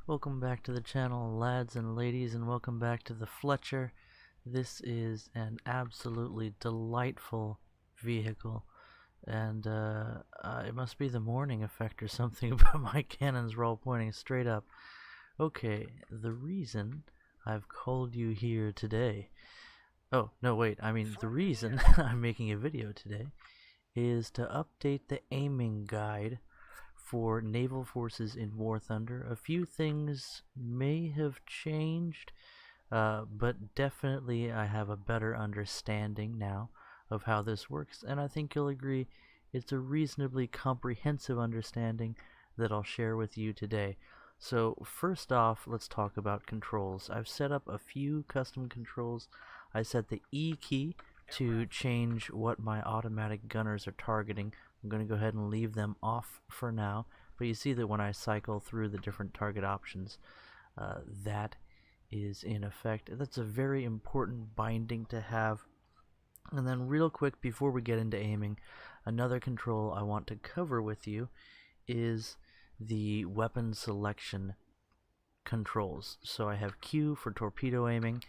Welcome back to the channel, lads and ladies, and welcome back to the Fletcher. This is an absolutely delightful vehicle, and it must be the morning effect or something, but my cannons are all pointing straight up. Okay, the reason I've called you here today... Oh, no wait, I mean the reason I'm making a video today is to update the aiming guide for naval forces in War Thunder. A few things may have changed, but definitely I have a better understanding now of how this works, and I think you'll agree it's a reasonably comprehensive understanding that I'll share with you today. So first off, let's talk about controls. I've set up a few custom controls. I set the E key to change what my automatic gunners are targeting. I'm going to go ahead and leave them off for now, but you see that when I cycle through the different target options, that is in effect. That's a very important binding to have. And then real quick before we get into aiming, another control I want to cover with you is the weapon selection controls. So I have Q for torpedo aiming.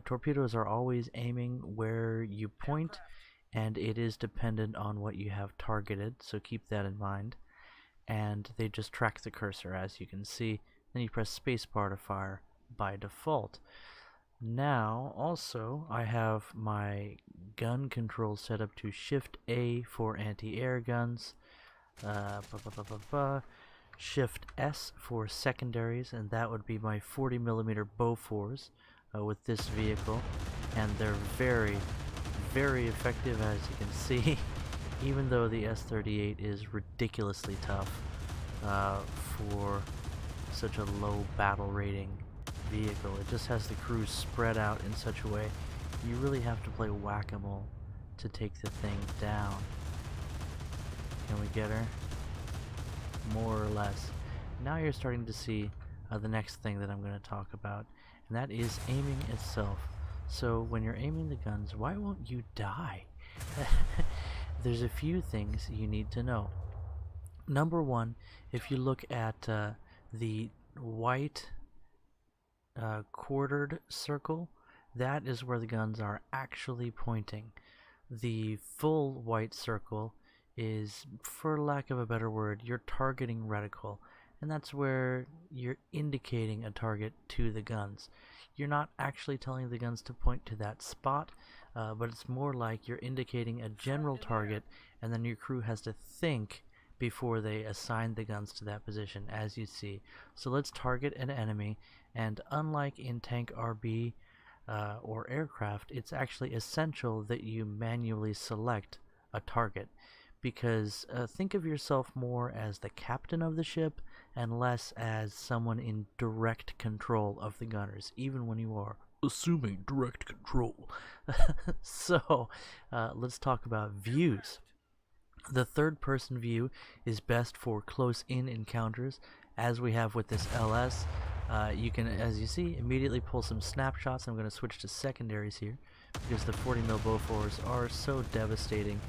Torpedoes are always aiming where you point, and it is dependent on what you have targeted, so keep that in mind. And they just track the cursor, as you can see. Then you press spacebar to fire by default. Now, also, I have my gun controls set up to Shift A for anti-air guns, Shift S for secondaries, and that would be my 40mm Bofors with this vehicle, and they're very effective, as you can see. Even though the S-38 is ridiculously tough for such a low battle rating vehicle. It just has the crews spread out in such a way you really have to play whack-a-mole to take the thing down. Can we get her? More or less. Now you're starting to see the next thing that I'm going to talk about, and that is aiming itself. So when you're aiming the guns, why won't you die? There's a few things you need to know. Number one, if you look at the white quartered circle, that is where the guns are actually pointing. The full white circle is, for lack of a better word, you're targeting reticle, and that's where you're indicating a target to the guns. You're not actually telling the guns to point to that spot, but it's more like you're indicating a general target, and then your crew has to think before they assign the guns to that position, as you see. So let's target an enemy, and unlike in tank RB or aircraft, it's actually essential that you manually select a target, because think of yourself more as the captain of the ship and less as someone in direct control of the gunners, even when you are assuming direct control. So let's talk about views. The third person view is best for close-in encounters, as we have with this LS. You can, as you see, immediately pull some snapshots. I'm going to switch to secondaries here because the 40mm Bofors are so devastating,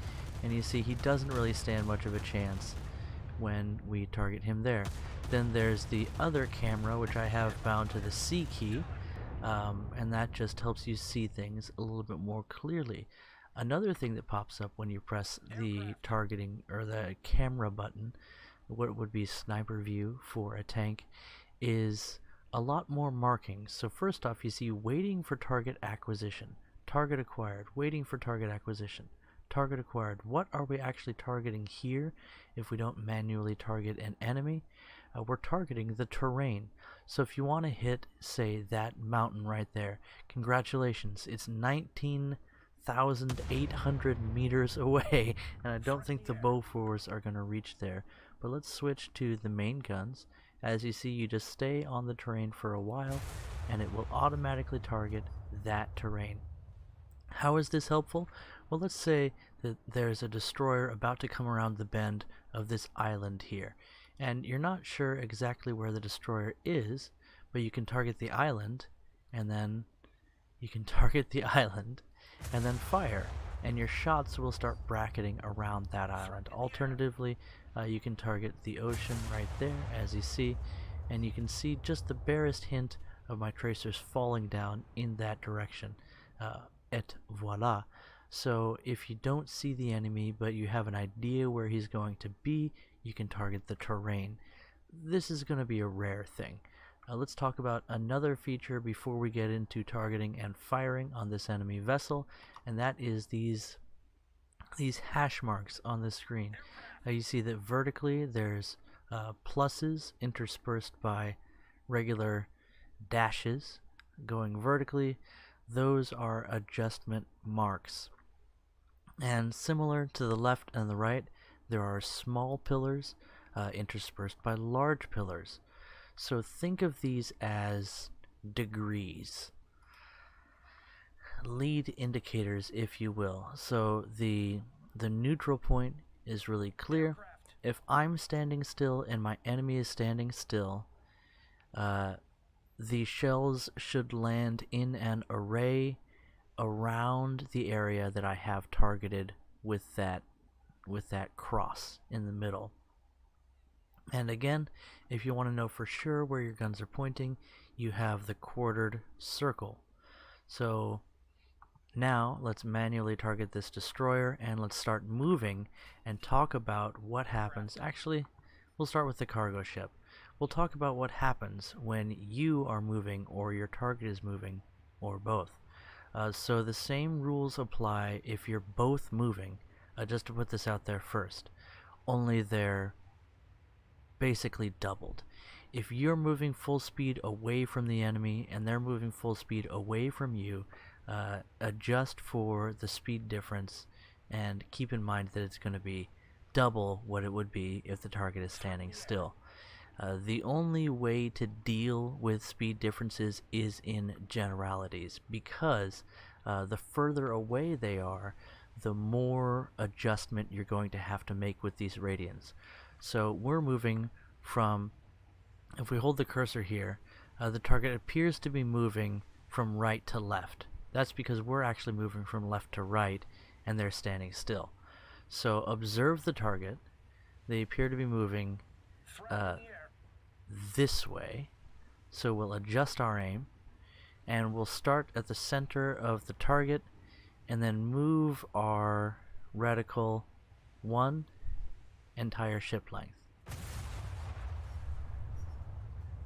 and you see he doesn't really stand much of a chance when we target him there. Then there's the other camera, which I have bound to the C key, and that just helps you see things a little bit more clearly. Another thing that pops up when you press the targeting or the camera button, what would be sniper view for a tank, is a lot more markings. So first off, you see waiting for target acquisition, target acquired, waiting for target acquisition, target acquired. What are we actually targeting here if we don't manually target an enemy? We're targeting the terrain. So if you want to hit, say, that mountain right there, congratulations, it's 19,800 meters away, and I don't think the Bofors are going to reach there. But let's switch to the main guns. As you see, you just stay on the terrain for a while, and it will automatically target that terrain. How is this helpful? Well, let's say that there's a destroyer about to come around the bend of this island here, and you're not sure exactly where the destroyer is, but you can target the island, and then you can target the island, and then fire, and your shots will start bracketing around that island. Alternatively, you can target the ocean right there, as you see, and you can see just the barest hint of my tracers falling down in that direction. Et voila. So if you don't see the enemy but you have an idea where he's going to be, you can target the terrain. This is going to be a rare thing. Let's talk about another feature before we get into targeting and firing on this enemy vessel, and that is these hash marks on the screen. You see that vertically there's pluses interspersed by regular dashes going vertically. Those are adjustment marks. And similar to the left and the right, there are small pillars interspersed by large pillars. So think of these as degrees, lead indicators, if you will. So the neutral point is really clear. If I'm standing still and my enemy is standing still, the shells should land in an array around the area that I have targeted with that cross in the middle. And again, if you want to know for sure where your guns are pointing, you have the quartered circle. So now let's manually target this destroyer and let's start moving and talk about what happens. Actually, we'll start with the cargo ship. We'll talk about what happens when you are moving or your target is moving, or both. So the same rules apply if you're both moving, just to put this out there first, only they're basically doubled. If you're moving full speed away from the enemy and they're moving full speed away from you, adjust for the speed difference and keep in mind that it's going to be double what it would be if the target is standing still. The only way to deal with speed differences is in generalities, because the further away they are, the more adjustment you're going to have to make with these radians. So we're moving from, if we hold the cursor here, the target appears to be moving from right to left. That's because we're actually moving from left to right and they're standing still. So observe the target. They appear to be moving this way. So we'll adjust our aim and we'll start at the center of the target and then move our reticle one entire ship length.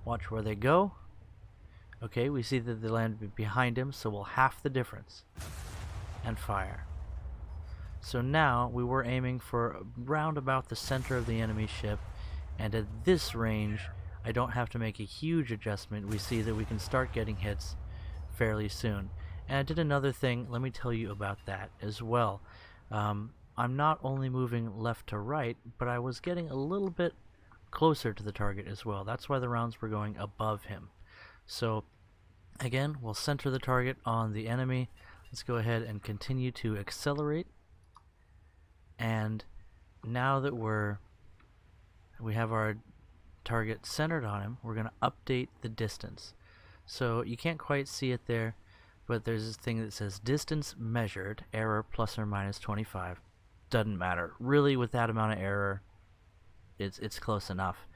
Watch where they go. Okay, we see that they land behind him, so we'll half the difference and fire. So now we were aiming for round about the center of the enemy ship, and at this range I don't have to make a huge adjustment. We see that we can start getting hits fairly soon. And I did another thing, let me tell you about that as well. I'm not only moving left to right, but I was getting a little bit closer to the target as well. That's why the rounds were going above him. So again, we'll center the target on the enemy. Let's go ahead and continue to accelerate. And now that we have our target centered on him, we're going to update the distance. So you can't quite see it there, but there's this thing that says distance measured, error plus or minus 25. Doesn't matter. Really, with that amount of error, it's close enough.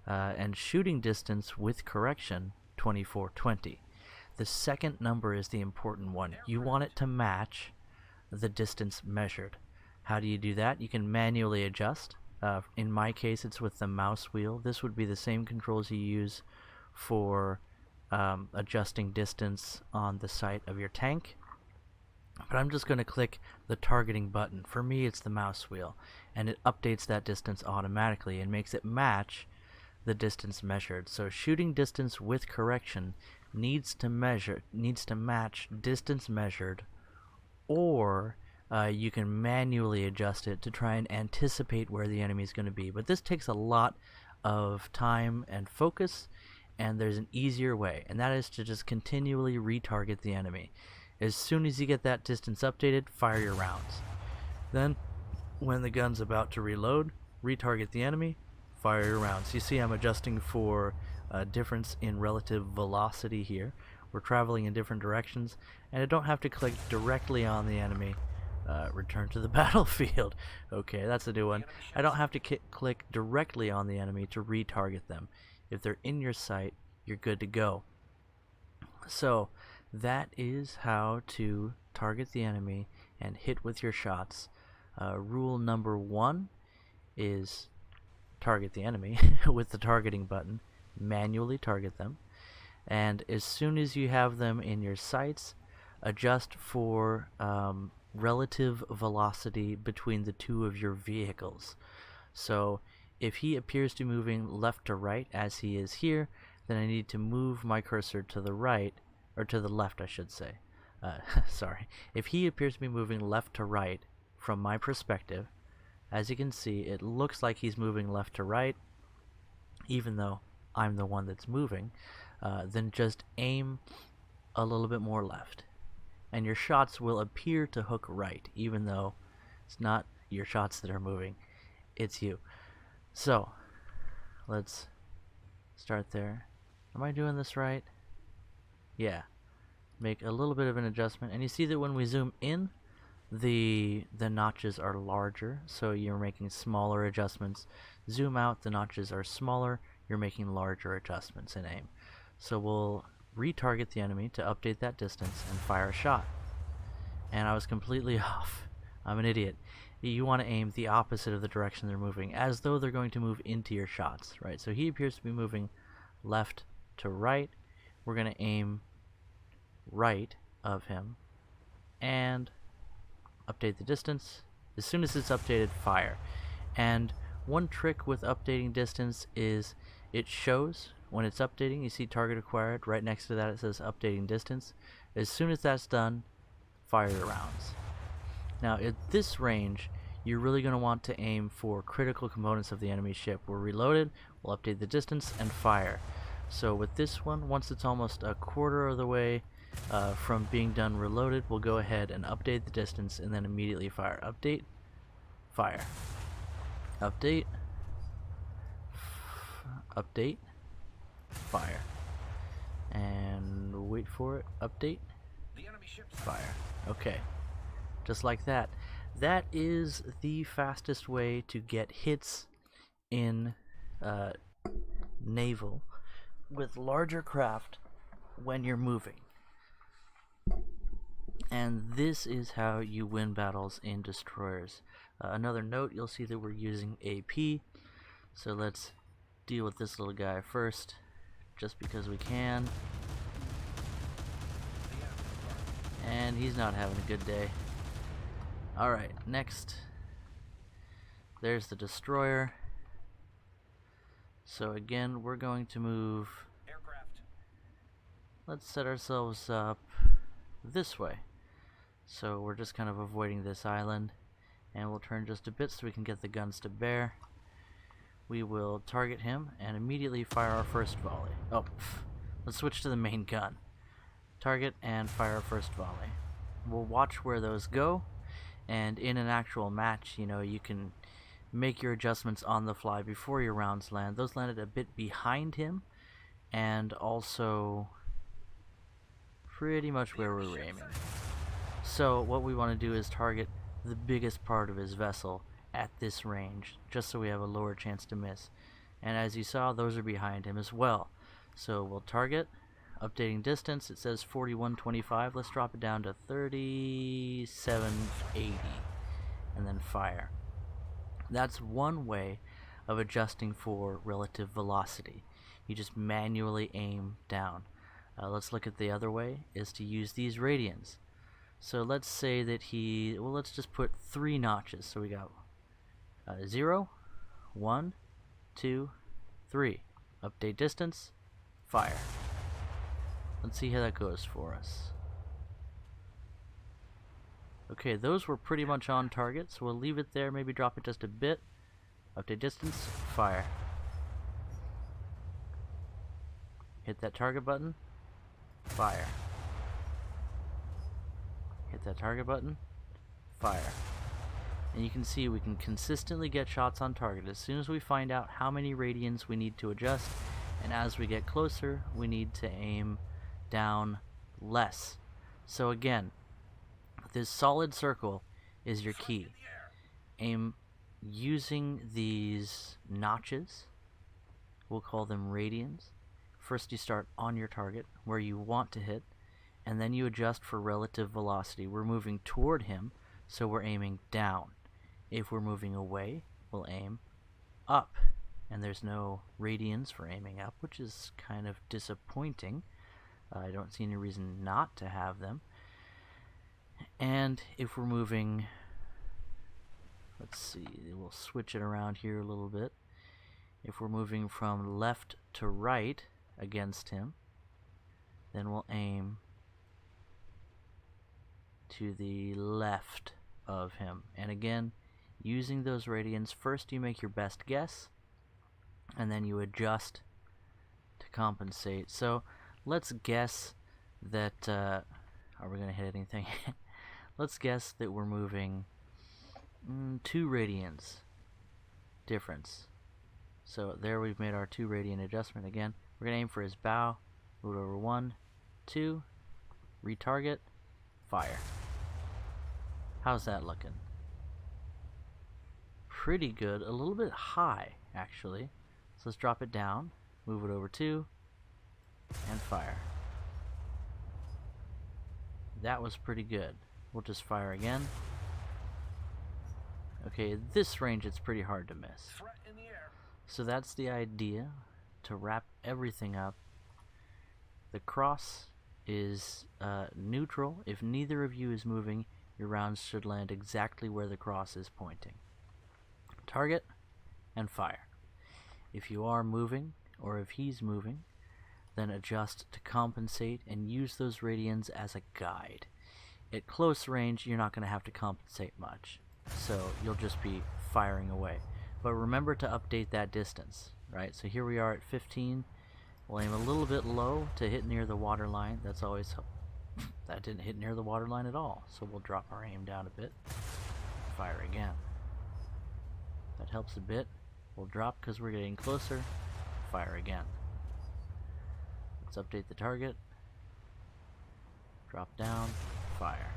And shooting distance with correction, 2420. The second number is the important one. You want it to match the distance measured. How do you do that? You can manually adjust. In my case, it's with the mouse wheel. This would be the same controls you use for adjusting distance on the sight of your tank. But I'm just going to click the targeting button. For me, it's the mouse wheel, and it updates that distance automatically and makes it match the distance measured. So shooting distance with correction needs to match distance measured, or you can manually adjust it to try and anticipate where the enemy is going to be. But this takes a lot of time and focus, and there's an easier way, and that is to just continually retarget the enemy. As soon as you get that distance updated, fire your rounds. Then, when the gun's about to reload, retarget the enemy, fire your rounds. You see I'm adjusting for a difference in relative velocity here. We're traveling in different directions, and I don't have to click directly on the enemy. Return to the battlefield. Okay, that's a new one. I don't have to click directly on the enemy to retarget them. If they're in your sight, you're good to go. So that is how to target the enemy and hit with your shots. Rule number 1 is target the enemy with the targeting button. Manually target them. And as soon as you have them in your sights, adjust for relative velocity between the two of your vehicles. So if he appears to be moving left to right as he is here, then I need to move my cursor to the right, or to the left I should say. Sorry. If he appears to be moving left to right from my perspective, as you can see, it looks like he's moving left to right, even though I'm the one that's moving. Then just aim a little bit more left, and your shots will appear to hook right, even though it's not your shots that are moving, it's you. So let's start there. Am I doing this right? Yeah. Make a little bit of an adjustment, and you see that when we zoom in, the notches are larger, so you're making smaller adjustments. Zoom out, the notches are smaller, you're making larger adjustments in aim. So we'll retarget the enemy to update that distance and fire a shot. And I was completely off. I'm an idiot. You want to aim the opposite of the direction they're moving, as though they're going to move into your shots, right? So he appears to be moving left to right. We're going to aim right of him and update the distance. As soon as it's updated, fire. And one trick with updating distance is it shows when it's updating. You see target acquired, right next to that it says updating distance. As soon as that's done, fire your rounds. Now at this range, you're really going to want to aim for critical components of the enemy ship. We're reloaded, we'll update the distance and fire. So with this one, once it's almost a quarter of the way from being done reloaded, we'll go ahead and update the distance and then immediately fire. Update, fire. Update, update, fire. And wait for it, update, fire. Okay, just like that. That is the fastest way to get hits in Naval with larger craft when you're moving. And this is how you win battles in destroyers. Another note, you'll see that we're using AP, so let's deal with this little guy first, just because we can. And he's not having a good day. Alright, next, there's the destroyer. So again, we're going to move, let's set ourselves up this way. So we're just kind of avoiding this island, and we'll turn just a bit so we can get the guns to bear. We will target him and immediately fire our first volley. Oh, let's switch to the main gun. Target and fire our first volley. We'll watch where those go, and in an actual match, you know, you can make your adjustments on the fly before your rounds land. Those landed a bit behind him, and also pretty much where we were aiming. So what we want to do is target the biggest part of his vessel at this range, just so we have a lower chance to miss. And as you saw, those are behind him as well. So we'll target, updating distance, it says 4125, let's drop it down to 3780, and then fire. That's one way of adjusting for relative velocity. You just manually aim down. Let's look at the other way, is to use these radians. So let's say that let's just put 3 notches. So we got 0, 1, 2, 3. Update distance, fire. Let's see how that goes for us. Okay, those were pretty much on target, so we'll leave it there, maybe drop it just a bit. Update distance, fire. Hit that target button, fire. Hit that target button, fire. And you can see we can consistently get shots on target as soon as we find out how many radians we need to adjust, and as we get closer, we need to aim down less. So again, this solid circle is your key. Aim using these notches we'll call them radians. First you start on your target where you want to hit, and then you adjust for relative velocity. We're moving toward him, so we're aiming down. If we're moving away, we'll aim up. And there's no radians for aiming up, which is kind of disappointing. I don't see any reason not to have them. And if we're moving, let's see, we'll switch it around here a little bit. If we're moving from left to right against him, then we'll aim to the left of him. And again, using those radians, first you make your best guess, and then you adjust to compensate. So let's guess that, are we going to hit anything? Let's guess that we're moving 2 radians difference. So there we've made our 2 radian adjustment. Again, we're going to aim for his bow, move it over 1, 2, retarget, fire. How's that looking? Pretty good, a little bit high actually. So let's drop it down, move it over 2, and fire. That was pretty good. We'll just fire again. Okay, at this range it's pretty hard to miss. So that's the idea, to wrap everything up. The cross is neutral. If neither of you is moving, your rounds should land exactly where the cross is pointing. Target and fire. If you are moving, or if he's moving, then adjust to compensate and use those radians as a guide. At close range, you're not going to have to compensate much, so you'll just be firing away. But remember to update that distance, right? So here we are at 15. We'll aim a little bit low to hit near the water line. That's always that didn't hit near the water line at all, so we'll drop our aim down a bit. Fire again. That helps a bit. We'll drop because we're getting closer. Fire again. Let's update the target. Drop down. Fire.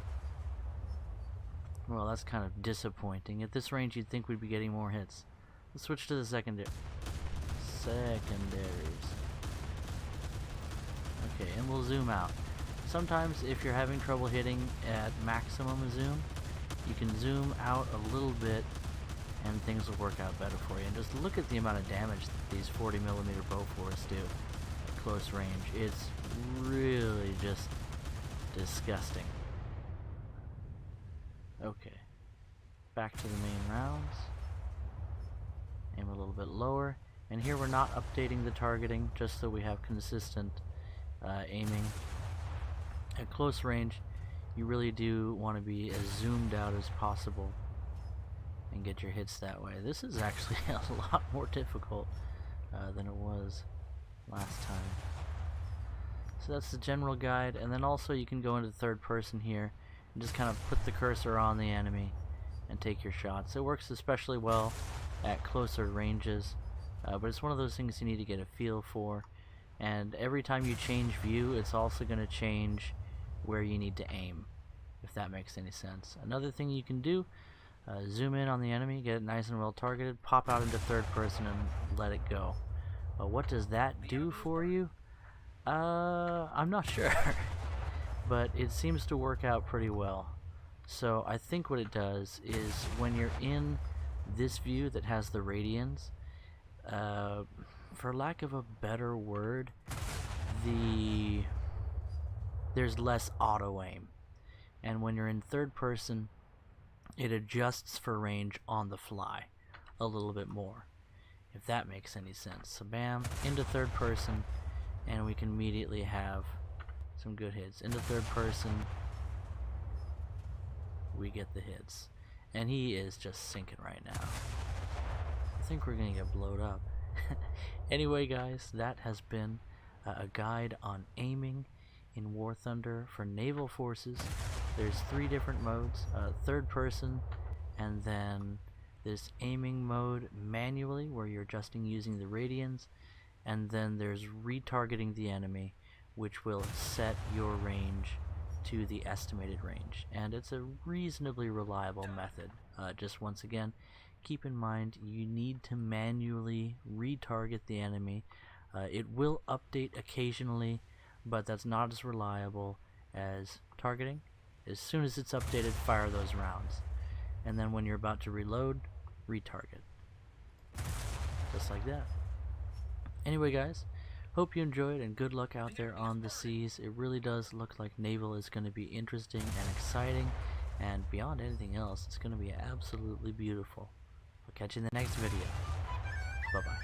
Well, that's kind of disappointing. At this range, you'd think we'd be getting more hits. Let's switch to the secondaries. Okay, and we'll zoom out. Sometimes, if you're having trouble hitting at maximum zoom, you can zoom out a little bit and things will work out better for you. And just look at the amount of damage that these 40mm Bofors do at close range. It's really just disgusting. Okay, back to the main rounds. Aim a little bit lower, and here we're not updating the targeting, just so we have consistent aiming. At close range, you really do want to be as zoomed out as possible and get your hits that way. This is actually a lot more difficult than it was last time. So that's the general guide, and then also you can go into third person here and just kind of put the cursor on the enemy and take your shots. It works especially well at closer ranges, but it's one of those things you need to get a feel for, and every time you change view, it's also going to change where you need to aim, if that makes any sense. Another thing you can do, zoom in on the enemy, get it nice and well targeted, pop out into third person and let it go. What does that do for you? I'm not sure. But it seems to work out pretty well. So I think what it does is when you're in this view that has the radians, for lack of a better word, there's less auto aim. And when you're in third person, it adjusts for range on the fly a little bit more, if that makes any sense. So bam, into third person, and we can immediately have some good hits. Into third person, we get the hits. And he is just sinking right now. I think we're gonna get blowed up. Anyway guys, that has been a guide on aiming in War Thunder for naval forces. There's 3 different modes, third person, and then this aiming mode manually where you're adjusting using the radians, and then there's retargeting the enemy, which will set your range to the estimated range. And it's a reasonably reliable method. Just once again, keep in mind you need to manually retarget the enemy. It will update occasionally, but that's not as reliable as targeting. As soon as it's updated, fire those rounds. And then when you're about to reload, retarget. Just like that. Anyway guys, hope you enjoyed and good luck out there on the seas. It really does look like Naval is going to be interesting and exciting, and beyond anything else, it's going to be absolutely beautiful. I'll catch you in the next video. Bye bye.